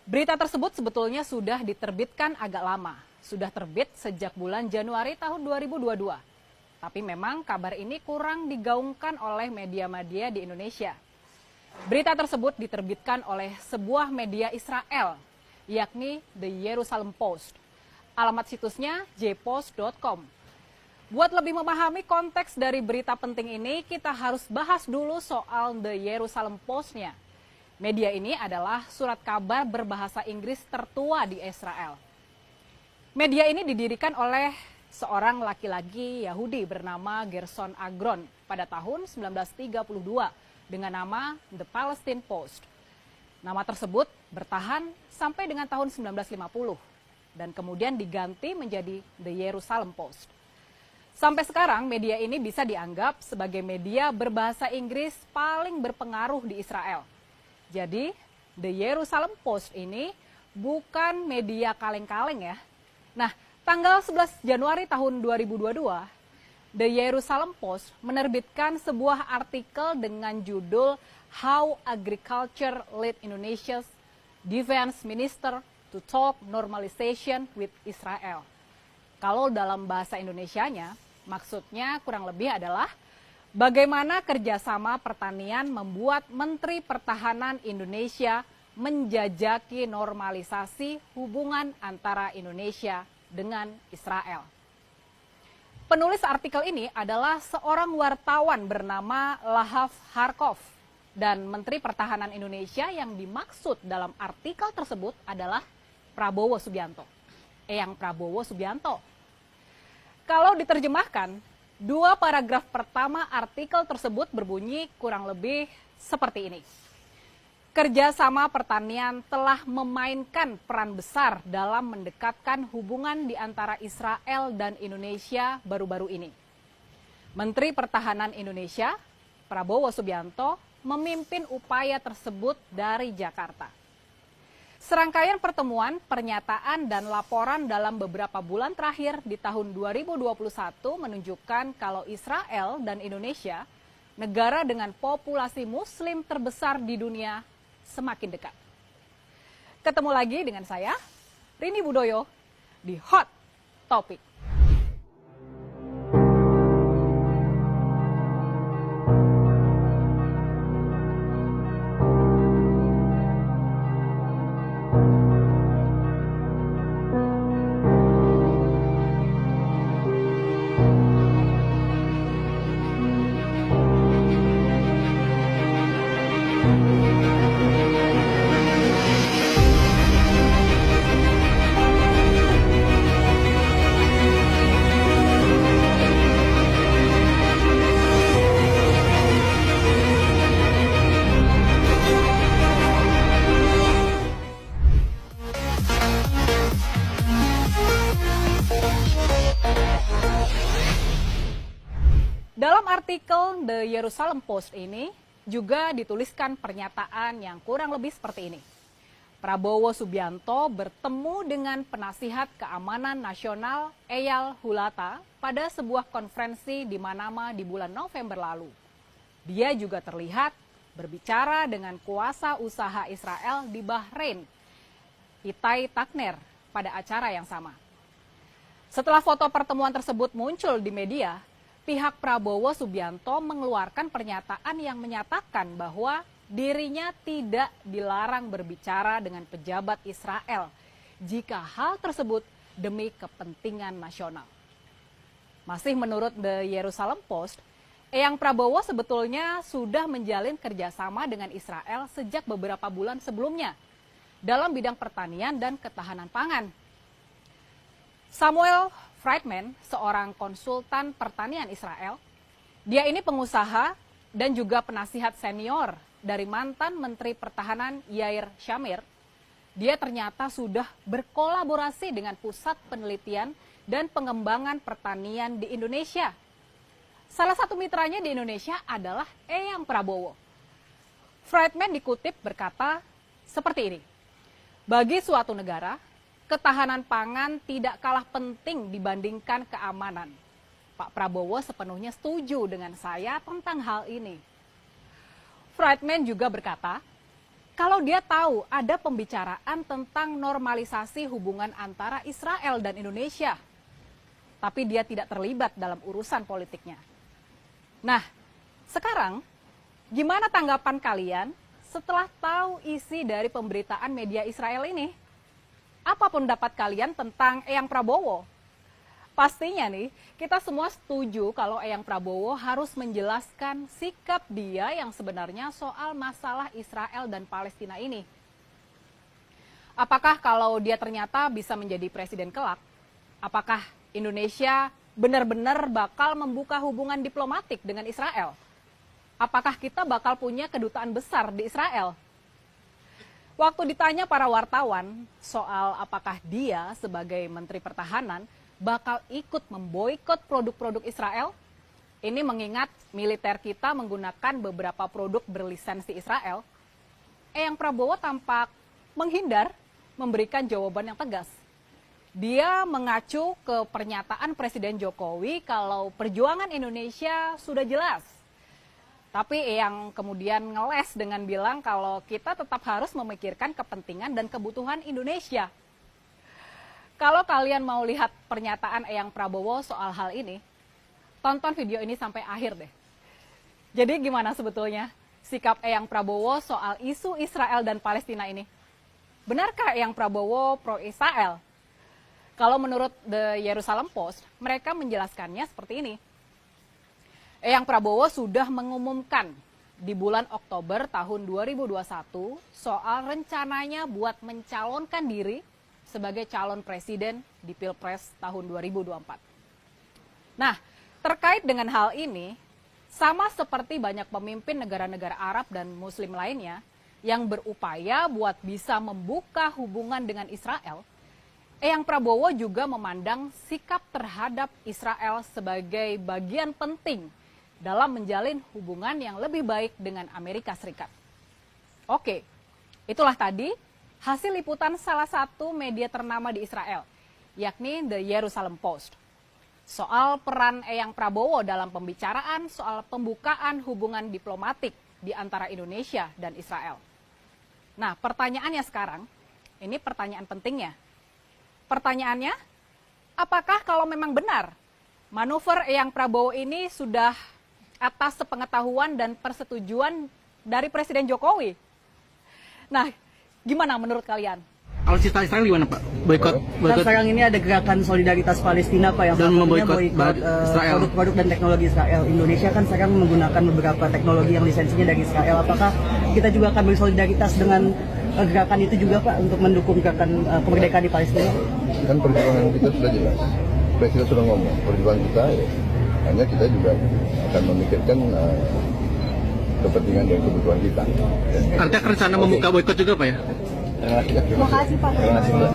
Berita tersebut sebetulnya sudah diterbitkan agak lama. Sudah terbit sejak bulan Januari tahun 2022. Tapi memang kabar ini kurang digaungkan oleh media-media di Indonesia. Berita tersebut diterbitkan oleh sebuah media Israel, yakni The Jerusalem Post. Alamat situsnya jpost.com. Buat lebih memahami konteks dari berita penting ini, kita harus bahas dulu soal The Jerusalem Post-nya. Media ini adalah surat kabar berbahasa Inggris tertua di Israel. Media ini didirikan oleh seorang laki-laki Yahudi bernama Gerson Agron pada tahun 1932 dengan nama The Palestine Post. Nama tersebut bertahan sampai dengan tahun 1950 dan kemudian diganti menjadi The Jerusalem Post. Sampai sekarang media ini bisa dianggap sebagai media berbahasa Inggris paling berpengaruh di Israel. Jadi The Jerusalem Post ini bukan media kaleng-kaleng ya. Nah, tanggal 11 Januari tahun 2022, The Jerusalem Post menerbitkan sebuah artikel dengan judul How Agriculture Led Indonesia's Defense Minister to Talk Normalization with Israel. Kalau dalam bahasa Indonesianya, maksudnya kurang lebih adalah bagaimana kerjasama pertanian membuat Menteri Pertahanan Indonesia menjajaki normalisasi hubungan antara Indonesia dengan Israel. Penulis artikel ini adalah seorang wartawan bernama Lahav Harkov dan Menteri Pertahanan Indonesia yang dimaksud dalam artikel tersebut adalah Prabowo Subianto. Eyang Prabowo Subianto. Kalau diterjemahkan, dua paragraf pertama artikel tersebut berbunyi kurang lebih seperti ini. Kerjasama pertanian telah memainkan peran besar dalam mendekatkan hubungan di antara Israel dan Indonesia baru-baru ini. Menteri Pertahanan Indonesia, Prabowo Subianto, memimpin upaya tersebut dari Jakarta. Serangkaian pertemuan, pernyataan, dan laporan dalam beberapa bulan terakhir di tahun 2021 menunjukkan kalau Israel dan Indonesia, negara dengan populasi muslim terbesar di dunia, semakin dekat. Ketemu lagi dengan saya, Rini Budoyo, di Hot Topic. Dalam artikel The Jerusalem Post ini juga dituliskan pernyataan yang kurang lebih seperti ini. Prabowo Subianto bertemu dengan penasihat keamanan nasional Eyal Hulata pada sebuah konferensi di Manama di bulan November lalu. Dia juga terlihat berbicara dengan kuasa usaha Israel di Bahrain, Itai Takner, pada acara yang sama. Setelah foto pertemuan tersebut muncul di media, pihak Prabowo Subianto mengeluarkan pernyataan yang menyatakan bahwa dirinya tidak dilarang berbicara dengan pejabat Israel jika hal tersebut demi kepentingan nasional. Masih menurut The Jerusalem Post, Eyang Prabowo sebetulnya sudah menjalin kerjasama dengan Israel sejak beberapa bulan sebelumnya dalam bidang pertanian dan ketahanan pangan. Samuel Friedman, seorang konsultan pertanian Israel, dia ini pengusaha dan juga penasihat senior dari mantan Menteri Pertahanan Yair Shamir. Dia ternyata sudah berkolaborasi dengan Pusat Penelitian dan Pengembangan Pertanian di Indonesia. Salah satu mitranya di Indonesia adalah Eyang Prabowo. Friedman dikutip berkata seperti ini, bagi suatu negara, ketahanan pangan tidak kalah penting dibandingkan keamanan. Pak Prabowo sepenuhnya setuju dengan saya tentang hal ini. Friedman juga berkata, kalau dia tahu ada pembicaraan tentang normalisasi hubungan antara Israel dan Indonesia, tapi dia tidak terlibat dalam urusan politiknya. Nah, sekarang gimana tanggapan kalian setelah tahu isi dari pemberitaan media Israel ini? Apa pendapat kalian tentang Eyang Prabowo? Pastinya nih, kita semua setuju kalau Eyang Prabowo harus menjelaskan sikap dia yang sebenarnya soal masalah Israel dan Palestina ini. Apakah kalau dia ternyata bisa menjadi presiden kelak, apakah Indonesia benar-benar bakal membuka hubungan diplomatik dengan Israel? Apakah kita bakal punya kedutaan besar di Israel? Waktu ditanya para wartawan soal apakah dia sebagai Menteri Pertahanan bakal ikut memboikot produk-produk Israel, ini mengingat militer kita menggunakan beberapa produk berlisensi Israel, Eyang Prabowo tampak menghindar memberikan jawaban yang tegas. Dia mengacu ke pernyataan Presiden Jokowi kalau perjuangan Indonesia sudah jelas. Tapi Eyang kemudian ngeles dengan bilang kalau kita tetap harus memikirkan kepentingan dan kebutuhan Indonesia. Kalau kalian mau lihat pernyataan Eyang Prabowo soal hal ini, tonton video ini sampai akhir deh. Jadi gimana sebetulnya sikap Eyang Prabowo soal isu Israel dan Palestina ini? Benarkah Eyang Prabowo pro-Israel? Kalau menurut The Jerusalem Post, mereka menjelaskannya seperti ini. Eyang Prabowo sudah mengumumkan di bulan Oktober tahun 2021 soal rencananya buat mencalonkan diri sebagai calon presiden di Pilpres tahun 2024. Nah, terkait dengan hal ini, sama seperti banyak pemimpin negara-negara Arab dan Muslim lainnya yang berupaya buat bisa membuka hubungan dengan Israel, Eyang Prabowo juga memandang sikap terhadap Israel sebagai bagian penting dalam menjalin hubungan yang lebih baik dengan Amerika Serikat. Oke, itulah tadi hasil liputan salah satu media ternama di Israel, yakni The Jerusalem Post, soal peran Eyang Prabowo dalam pembicaraan soal pembukaan hubungan diplomatik di antara Indonesia dan Israel. Nah, pertanyaannya sekarang, ini pertanyaan pentingnya. Pertanyaannya, apakah kalau memang benar manuver Eyang Prabowo ini sudah atas sepengetahuan dan persetujuan dari Presiden Jokowi? Nah, gimana menurut kalian? Kalau cerita Israel gimana Pak? Boikot. Kan sekarang ini ada gerakan solidaritas Palestina Pak yang memboikot produk-produk dan teknologi Israel. Indonesia kan sekarang menggunakan beberapa teknologi yang lisensinya dari Israel. Apakah kita juga akan bersolidaritas dengan gerakan itu juga Pak untuk mendukung gerakan kemerdekaan di Palestina? Kan perjuangan kita sudah jelas. Presiden sudah ngomong, perjuangan kita hanya kita juga akan memikirkan kepentingan dan kebutuhan kita. Artinya rencana membuka boikot juga Pak ya? Terima kasih Pak. Terima kasih Mbak.